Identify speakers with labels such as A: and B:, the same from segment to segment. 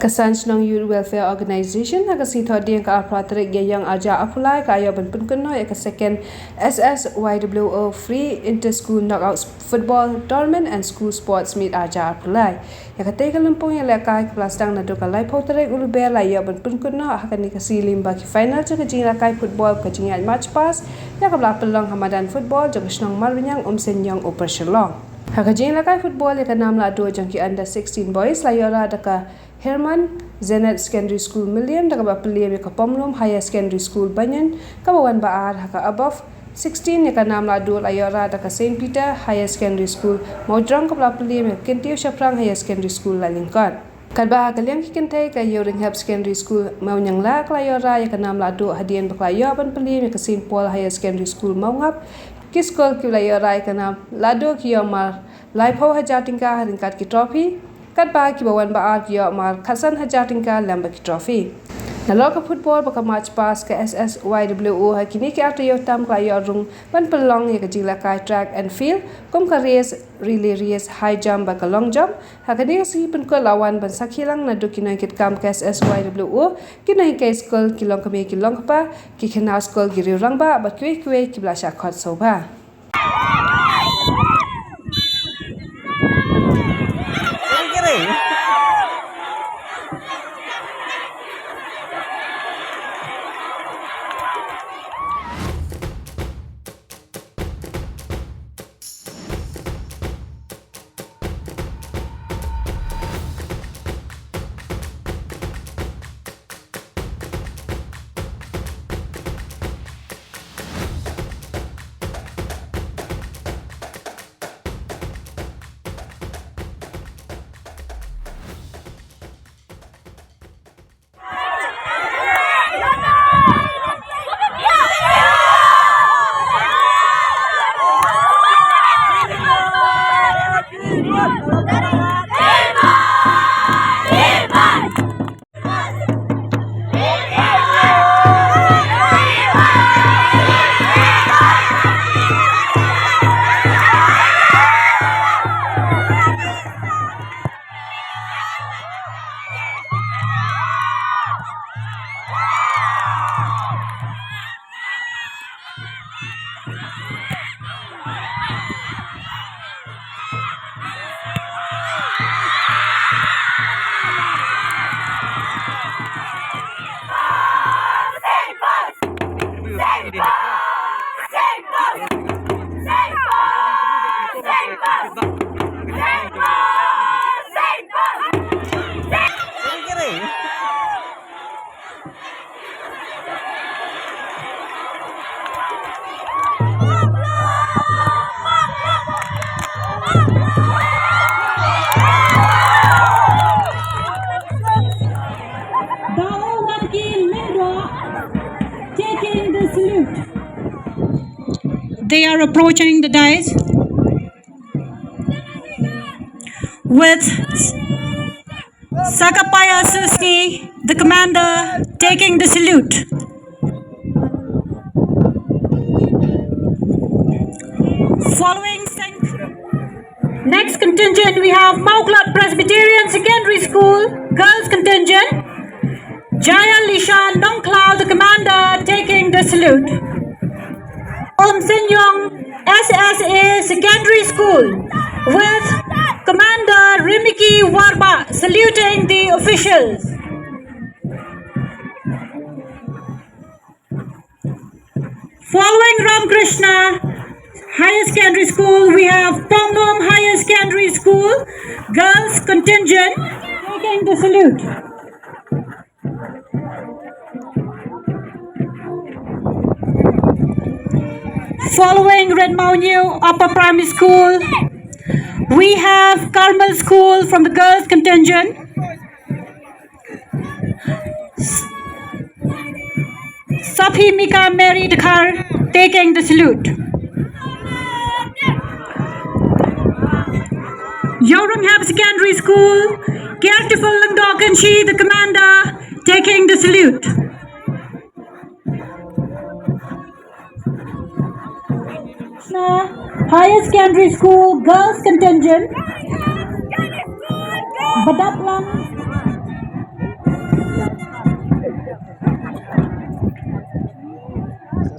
A: Kasanch Youth Welfare Organization nakasi thodiang ka apratrik yang aja apulai ka ayo benpunkuno ya second SSYWO free inter-school knockout football tournament and school sports meet aja apulai ya kate kalumpong ya lekai plastang na doka lai potrik ulube la ya benpunkuno hakani kasi limba ki final jaga jing lakai football ka jing match pass ya kabla pelong Hamadan football jaga snong marwinyang senyang operasyon Hakajing lakai football ya kanam la do jangki under 16 boys la yora daka Herman Zenet Secondary School Milliam daga ba piliam ya Pomlum Higher Secondary School Banyan kabawan baar haka above 16 ya kanam la do la yora daka St Peter Higher Secondary School Maudrang kabla piliam ya Kentio Shaprang Higher Secondary School la Lincoln Kadba kaliang kikentai ka Yoringham Secondary School Maunyang la yora ya kanam la do hadian baklayo ban piliam ya St Paul Higher Secondary School Maungap Kiskol ki la yora ya kanam lado ki yomar Laipo hajatingka haringkat ki trophy Kadba ki bawan baar ki yomar khasan hajatingka lamba ki trophy Naloka football baka match pass ka SSYWO hakini ki ato yotam ka yorung ban pelong ya kajila kai track and field kom ka race relay race high jump baka long jump hakani si pen ko lawan ban sakhilang na dokina kit kam ka SSYWO kinai ka school ki long kame ki long pa ki khina school gi rang ba ba kwe ki blasha khot soba
B: They are approaching the dais with Sakapaya Susti, the commander, taking the salute. Following next contingent, we have Mauklot Presbyterian Secondary School Girls Contingent. Jaya Lisha Nongklao, the commander, taking the salute. Senyong SSA Secondary School with Commander Rimiki Warba saluting the officials. Following Ramkrishna Higher Secondary School, we have Pomlum Higher Secondary School Girls Contingent taking the salute. Following Red New Upper Primary School, we have Carmel School from the girls contingent. Sabhi Mika Mary Dakhar taking the salute. Yoringham Secondary School, Kertiful Langdokanshi, the commander, taking the salute. Higher Secondary School Girls Contingent, Badaplam,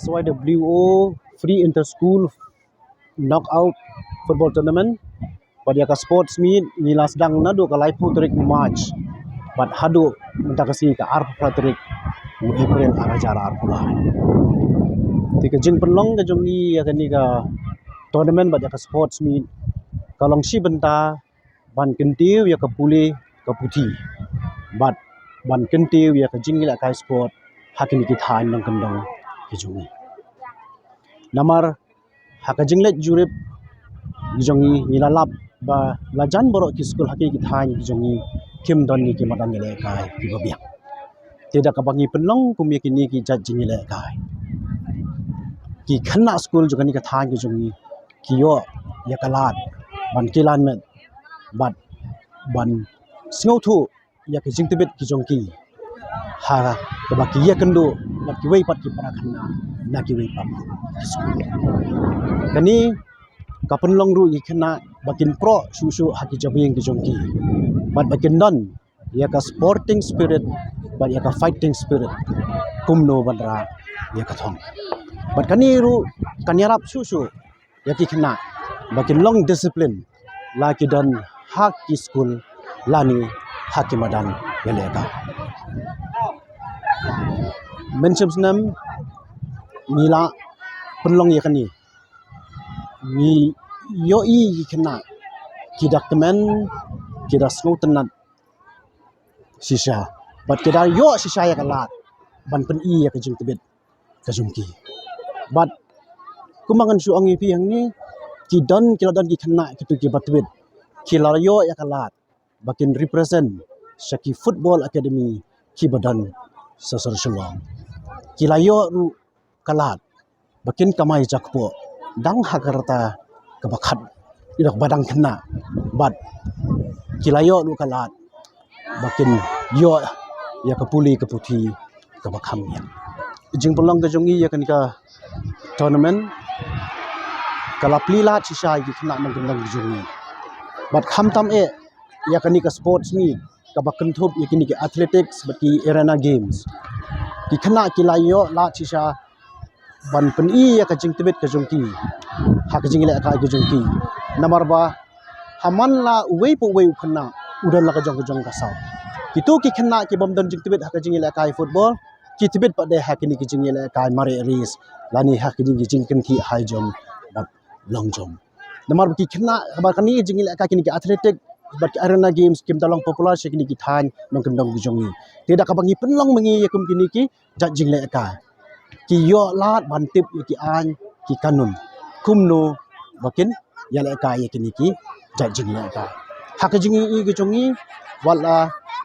C: SYWO free inter-school knockout football tournament. Pada ka sports meet nila sedang nadu ka laipu tarik March. But hadu minta kasi ka arp tarik April arajar arpula. Tika jing penlong ka jongi ya kani ka tournament pada ka sports meet. Kalong si benta ban kentiu ya ka pulih ka putih. But ban kentiu ya ka jing ila ka sport hakini kita nang kendong ki jongi. Namar haka jinglet jurip jongi nilalap ba lajan borok ki school haki kita jongi kim don ni ki madan le kai ki babiak. Tidak kabangi penlong kum yakini ki jat jingi le kai. Ki khana school juga ni ka ki jongi ki yo ya kalat ban kilan met bat ban singau thu ya ki jing tibet ki jongki ha ka ba ki ya kendo bat ki wei pat ki para khana na ki wei pat ki school kani ka penlong ru ki khana bakin pro su haki jabing ki jongki bat bakin don ya ka sporting spirit bat ya ka fighting spirit kumno bandra ya ka thong bat kani ru kanyarap su ya ki khana bakin long discipline la ki don hak ki school lani haki madan yalega mention nam nila penlong ya kani ni yo i kena kidak temen kidak snow tenat sisa bat kida yo sisa ya kalat ban pen i ya kejung tebet kejungki bat kumangan su angi pi yang ni kidan kiladan ki kena kitu ki bat tebet kilayo ya kalat bakin represent Shaki Football Academy ki badan sasar shalom kilayo ru kalat bakin kamai jakpo dang hakarta kabakhat idak badang kena bat kilayo lu kalat bakin yo ya kapuli kaputi kabakham ya jing pelong ka jongi ya kan ka tournament kalapli la chisai ki khna nang kendang jongi bat kham tam e ya kan ka sports ni kabakan thup ya kini ki athletics baki arena games ki khna kilayo la chisha ban pen i ya ka jing tibet ka jongki ha ka jing le ka jongki namar ba haman la wei po wei khna udan la ka jong ka sa kitu ki khna ki bom don jing tibet ha ka jing le ka football ki tibet pa de ha kini ki jing le ka mare ris lani ha ki jing kan ki high jump bat long jump namar ki khna ba kani jing le ka kini ki athletic bat arena games kim talong popular se kini ki than nong kendong jongi tidak ka bangi penlong mengi ya kum kini ki jat jing le ka ki yo lat bantip ki an ki kanun kumno bakin ya le ka ya kini ki jajing le ka hak jingi i ki chongi wala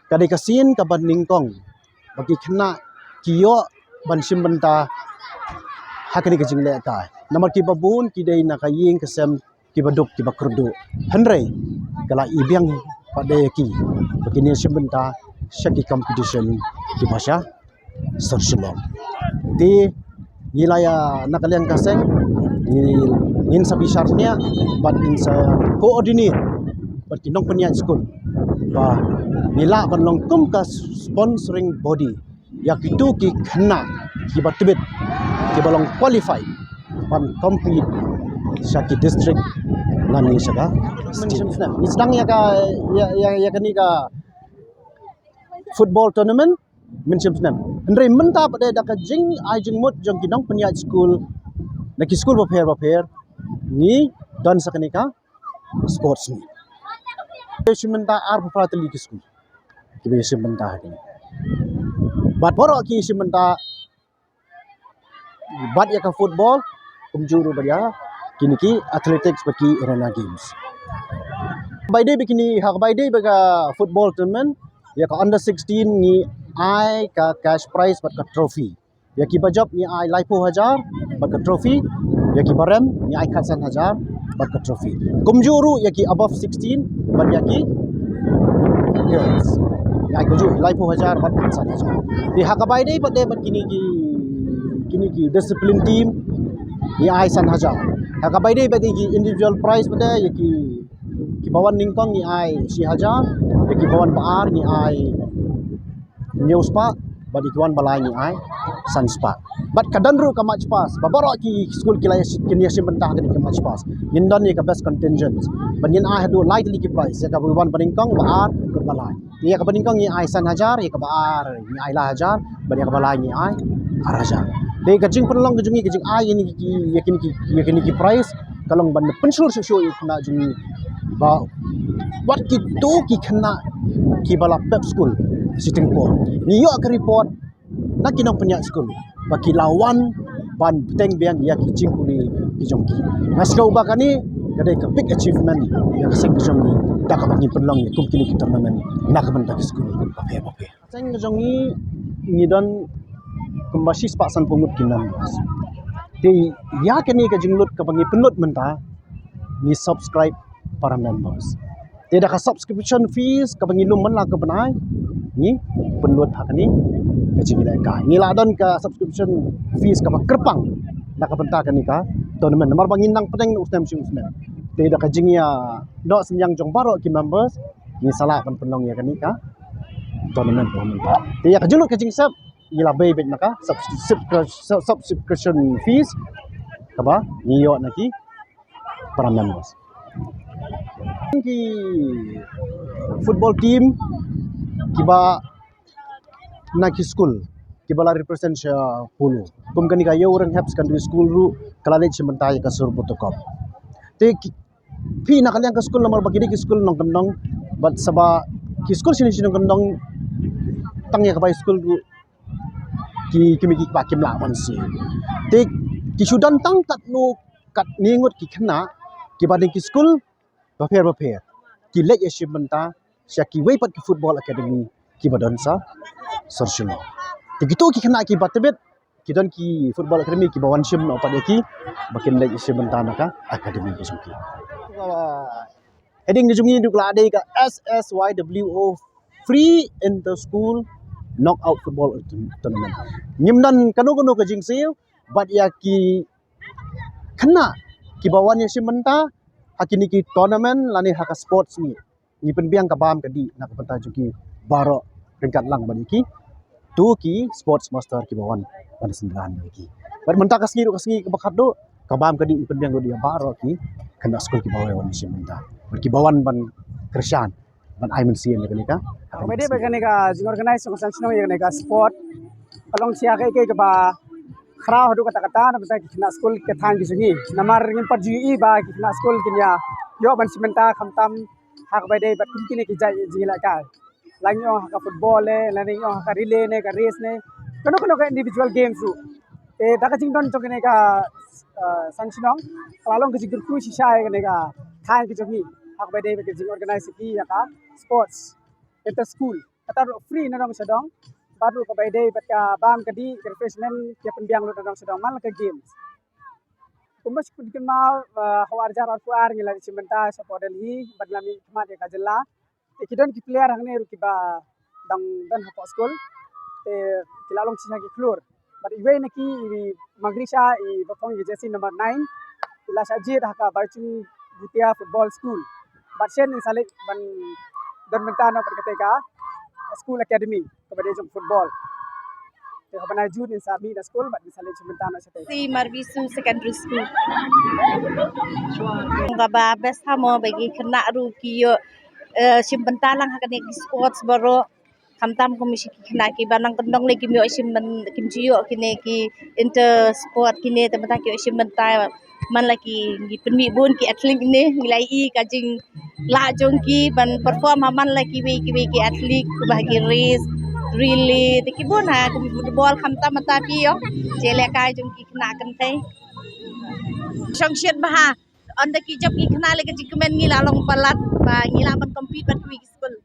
C: kadai kasin ka ban ningkong bagi khna ki yo ban sim banta hak ni ka jing le ka namar ki babun ki dei na ka ying ka sem ki baduk ki bakurdu henrei kala ibiang pada ki begini sim banta shaki competition ki bahasa serselom di wilayah nakalian kaseng in sabi syarnya bat in sa koordinir bat kinong peniat school ba nila ban longkum ka sponsoring body ya kitu ki khna ki batbit ki balong qualify ban complete Shaki district lani saka ni sedang ya ka ya kani ka football tournament mention nam andre menta pada dak jing ai jing mut jong kinong peniat school naki school baper ni dan sakanika sports ni simenta ar pratali ki school ki simenta ni bat boro ki simenta bat ya ka football kumjuru baria kini ki athletics baki arena games by day bikini hak by day baga football tournament ya ka under 16 ni ai ka cash prize bat ka trophy ya ki bajab ni ai laipo 1000 bat ka trophy ya ki barem ni ai khasan 1000 bat ka trophy kumjuru ya ki above 16 bat ya ki girls ya ki ju laipo 1000 bat khasan 1000 di hak by day bat de bat kini ki discipline team ni ai san 1000 hak by day bat ki individual prize bat de ya ki bawan ningkong ni ai 1000 ya ki bawan baar ni ai News pa badi tuan balai ni ai sans pa but kadan ru ka match pass babaro ki school ki la kini sim bentah ka ki match pass nindan ni ka best contingents ban yin ai hadu likely ki price ya ka buwan baningkong baar ka balai ya ka baningkong ni ai san hajar ya ka baar ni ai la hajar ban ya ka balai ni ai araja de ka jing penlong ka jungi ka jing ai ni ki yakini ki price kalong ban pensul syo na jungi ba what ki to ki khana ki bala pep school sitting po ni yo ka report na kinong penya school baki lawan ban teng biang ya ki jing kuli ki jongki naskau ba kani kadai ka big achievement yang sing jong ni da ka bani penlong ni kum kini ki tournament na ka ban baki school bape sing jong ni don kembasi sepak san pungut kinan di ya kini ka jinglut ka bangi penlut menta ni subscribe para members tidak ka subscription fees ka bangi lum man la ka banai ni penlut hak ni ka jingila ka ni la don ka subscription fees ka kerpang nak ka benta ka ni ka tournament mar bangin nang pedeng usnem tidak ka jingya dok senyang jong baro ki members ni salah kan penlong ya ka ni ka tournament menta dia ka jinglut ka jing sep ila bay bet maka subscription fees kaba niyo naki para members ki football team kiba naki school kiba la represent sha pulu kum kani ka yo orang have secondary school ru kalale chimentai ka sur protocol te phi na kalyang ka school nomor bagi ki school nong kendong but saba ki school sini sini kendong tangya ka school ru ki kimi ki pakim la ban si te ki sudan tang tat no kat ningut ki khna ki bading ki school ba pher ki lek achievement ta sya ki wei pat ki football academy ki badan sa sorshino te gitu ki khna ki batbet ki don ki football academy ki bawan shim no pada ki bakin lek achievement ta naka academy ki sumki heading jungi duk la ade ka SSYWO free inter school knockout football tournament nyimdan kanu ka jing siu but ya ki khana ki bawan ya simenta hakini ki tournament lani haka sports ni penbiang ka bam ka di nak penta juki baro peringkat lang bani ki tu ki sports master ki bawan ban sendran ki but menta ka sengi ka bakat do ka bam ka di penbiang do dia baro ki kena school ki bawan simenta ki bawan ban kersan ban ai men sien ka ni ka
D: Pwede ba kani ka organize ng sanction ng ka sport kalong siya kay ba khra hodu kata na bata kina school ke than bisungi namar ngin par ji ba kina school kinya yo ban simenta khamtam hak ba dei bat kini ki jai jila ka lang yo hak football le lang yo hak relay ne ka race ne kono ka individual games ru e daka jing don to kini ka sanction kalong ki jigur ku shisha kini ka than ki jongi hak ba dei ba ki organize ki ya ka sports inter school kata free na dong sedong baru ka bay day bat ka bam ka di refreshment ke penbiang lu dong sedong mal ka games kumas kudikin ma hawar jar ar kuar ngila simenta sa podel hi badlami kmat ka jella e kidon ki player hangne ru ki ba dang dan ha school te kilalong sisa ki klur but iwe na ki magrisha I bafong jersey number 9 ila sajid ha baichung butia football school but sen salik ban dan mentana berkata school academy kepada jom football. Te habana jud in sabi na school but misalnya mentana sa
E: si Marvisu Secondary School. Gaba best hamo bagi kena ru kiyo simbentalang hakane sports baro kamtam komisi kena ki banang kendong le kimyo kimjiyo kine ki inter sport kine temata ki simbenta man lagi gi penmi bun ki atlet ni ngilai I kajing la jongki ban perform man lagi ki atlet bagi race really tikibun ha kumi football khamta mata piyo jele kai jongki kena kantai sanction bah anda ki jab ki kena le kajing kemen ngila long palat ba ngila ban compete ban wi school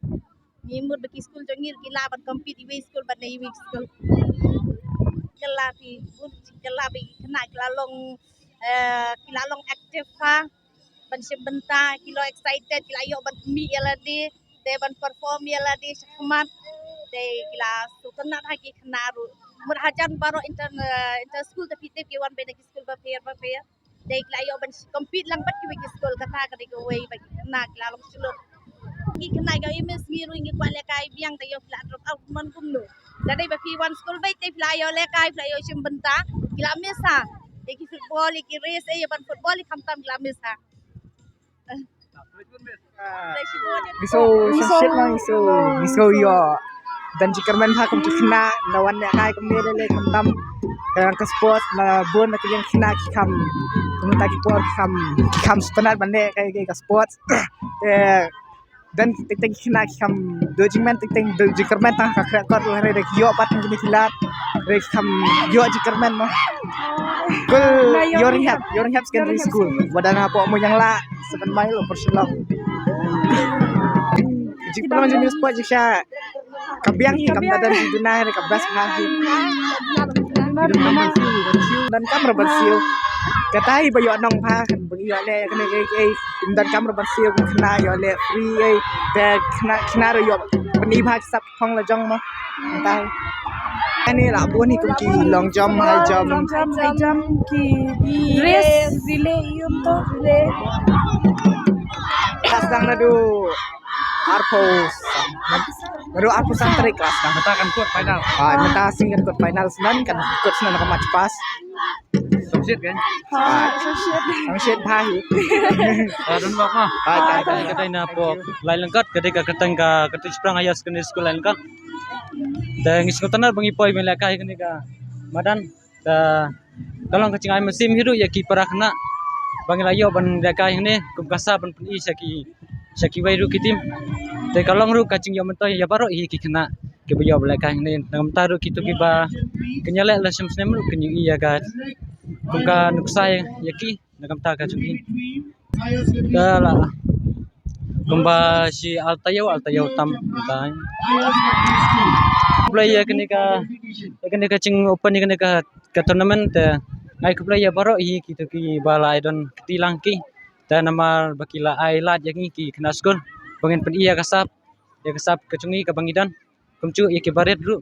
E: ngimut bagi school jongir ngila ban compete wi school ban wi school kelapi bun kelapi kena kelalong kilalong aktif ha ban simbenta kilo excited kila yo ban mi yaladi de ban perform yaladi sakmat de kila sutana hagi khnaru murhajan baro inter school tapi te ki wan bena school ba fair de kila yo ban compete lang bat ki school kata ka de go way ba na kilalong sulur ki khna ga imes ngiru ngi kwale kai biang de yo kila drop out man kumno dadai ba fi one school ba te kila yo le kai kila yo simbenta gila mis ha. Iki football, iki race, ban football ikam tam gila mis ha.
D: Miso shit mang miso yo dan jika men ha kum kena lawan ya kai kum le kum tam kang ke sport na bon na yang kena kam kum ta ki por kam standard bande kai ke sport dan ting kena kam dojing men ting jika men ta ka kor re de yo pat ni kilat re kam yo jika men mo kul your have secondary school wadana po mo yang la 7 mile per silong jika pernah jadi sport jika kabiang kam dadan di dunia re kabas ngahi dan kam rebansiu katai bayo nong pha kan bagi yo le kan ke dan kam rebansiu kena yo le free ai de kena ro yo pani pha sap phong la jong mo tai ani la boni kum ki long jump high jump
F: ki race relay yun to relay
D: kasang nadu arpos nadu arpos ang tarik kelas dah mata kan kuat final mata sing kan kuat final senan kan kuat senan ke match pass
G: Sukses kan?
D: Sukses pai
G: Dan bapa. Kadai na po lain lengkat kadai ka katang ka katis prang ayas kini sekolah lengkat. Dan ngis kotanar bangi poi melakai kini ka madan da kalong kacing ay musim hiru ya ki para kena bangi layo ban melakai ini kum kasa ban pun saki wairu kitim. Dan kalong ru kacing yo mentoy ya baro hi ki kena ke bayo melakai ini ngam taru kitu ki ba kenyalek la semsem ru kenyu iya ka kumka nuksai yaki nagam ta ka chungi dala kumba si altayo tam tai play kini ka ching open kini ka tournament ngai ku play baro hi kitu ki balai don tilang ki dan nama bakila ai lat yaki ki kena skor bangin pen iya kasap ka chungi ka bangidan kumcu yaki baret ru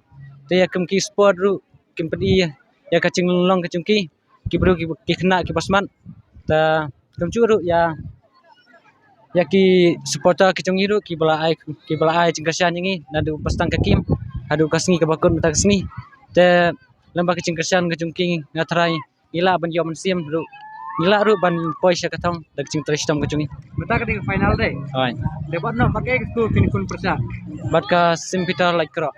G: te yakum ki sport ru kim pen iya ya ka ching long ka chungki kibru ki kena ki pasman ta kamcuru ya ki supporter ki chungiru ki bala ai cingkasian ngi nadu pastang kakim adu kasngi ka bakun mata kasngi te lamba ki cingkasian ka chungki ngatrai ila ban yo mensim ru ila ru ban poisha katong dak cing tristom ka chungi Mata kadai final deh. ai Debat no pakai school kini kun persa. bat ka simpita like kro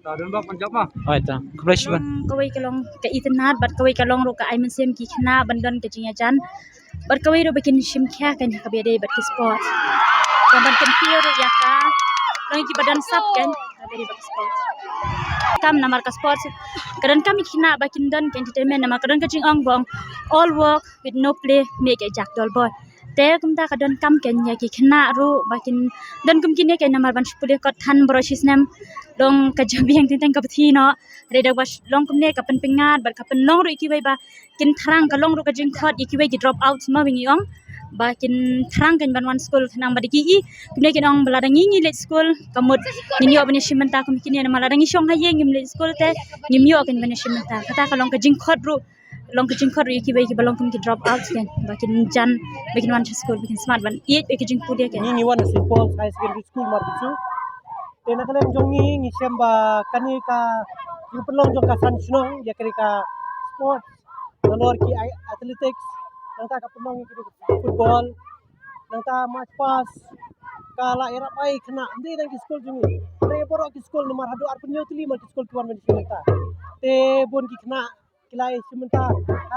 G: Dan bapa jawab mah. ai ta kublish ban
F: kawai kalong ka itinat bat kawai kalong ro ka aiman sem ki khna bandon ka jinga jan bat kawai ro bikin shim kya kan ka bede bat ki sport ka ban kan pio ro ya ka lang ki badan sap kan ka bede bat sport kam namar ka sport kadan kami khna bakin don ka entertainment namar kadan ka jing ong bong all work with no play make a jack doll boy te kum ta kadon kam ken ya ki khna ro bakin don kum kine ke namar ban spule ko than broshis nam long ka jabi yang tentang ka pthi no reda bas long kum ne ka pen pingat bar ka pen long ro iki bai ba kin thrang ka long ro ka jing khot iki bai ki drop out ma wingi ong ba kin thrang kan ban wan school thanang ba diki i kumne kin ong bala dangi ni let school kamut ni yo ban shimanta kum kine na mala dangi shong ha ye ngim let school te ngim yo kan ban shimanta kata ka long ka jing khot ro long ka jing khot ro iki bai ki balong kum ki drop out kan ba kin jan bikin wan school bikin smart ban i ki jing pudia kan
H: ni wan simple high secondary school mar bisu tena kalen jongi ni semba kani ka yung pelong jong ka san snong ya kari ka sport nalor ki athletics nang ta ka pelong ki football nang ta match pass kala era pai kena ndi nang ki school jongi re borok ki school nomor hadu ar penyo tili mar ki school ki wan men simenta te bon ki kena kilai simenta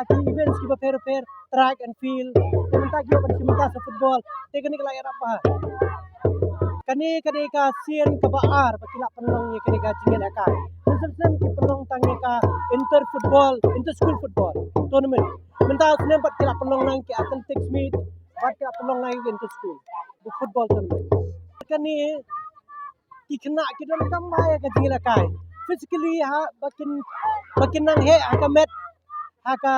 H: aki events ki ba fair track and field simenta ki ba simenta sa football te kani kala era pa kani ka sien ka baar bakila penong ye kani ka jingel akai sem ki penong tangi ka inter school football tournament menta sem pat kila penong nang ki athletics meet pat kila penong nang inter school the football tournament kani ki kena ki don kam ya ka jingel akai physically ha bakin nang he ka met haka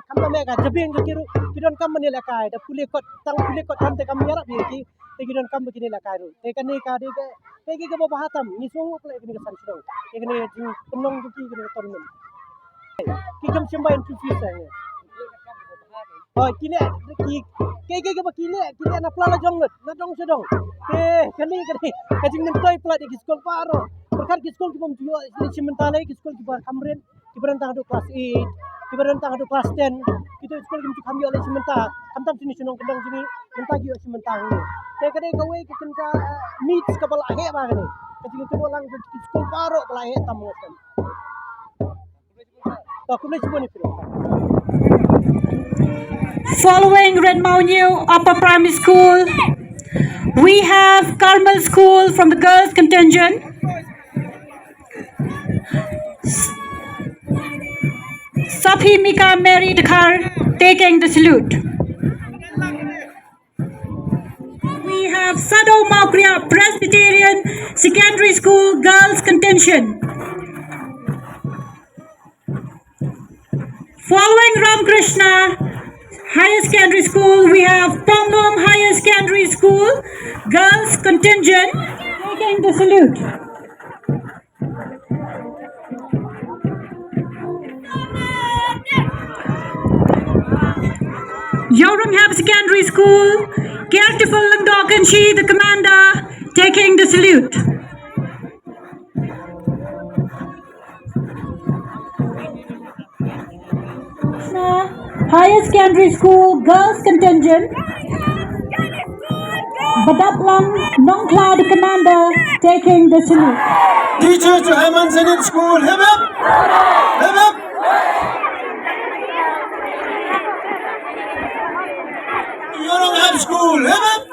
H: kamta me ka jabing ka kiru kidon kam manila akai da puli kot tam te kam yara bi ki kidon kam begini lah karu. Tekani kade ke ke bawa hatam. Ni semua pelak kini kesan sedang. Kini jing penong bukti kini tournament. Kikam sembai in future. Oh kini ke kini anak pelala jonget. Na dong sedang. Kani kajing nentai pelak di sekolah paro. Berkat di sekolah kita menjual ini sementara di sekolah kita kamren. Kita berantah duk kelas 8 kita rentang ada kelas 10 kita sekolah kita kami oleh sementara kami tam sini sunong kendang sini mentah kita sementara ni saya kena gawe kita meet kapal ahe bah ni ketika kita orang sekolah baru kapal ahe tam ngasan tak aku boleh cuba ni
B: Following Redmau New Upper Primary School, we have Carmel School from the girls contingent. Safi Mika Mary Dakar taking the salute. We have Sado Maukria Presbyterian Secondary School girls contingent. Following Ramkrishna Higher Secondary School, we have Pongnom Higher Secondary School girls contingent taking the salute. Yoringham Secondary School, Careful Langdokenshi, the commander, taking the salute. Higher Secondary School girls contingent, Badaplang Nongkla, the commander, taking the salute.
C: Teachers to Hammond Zenit School, hip hip! Hip hip! Yoringham School, hip hip!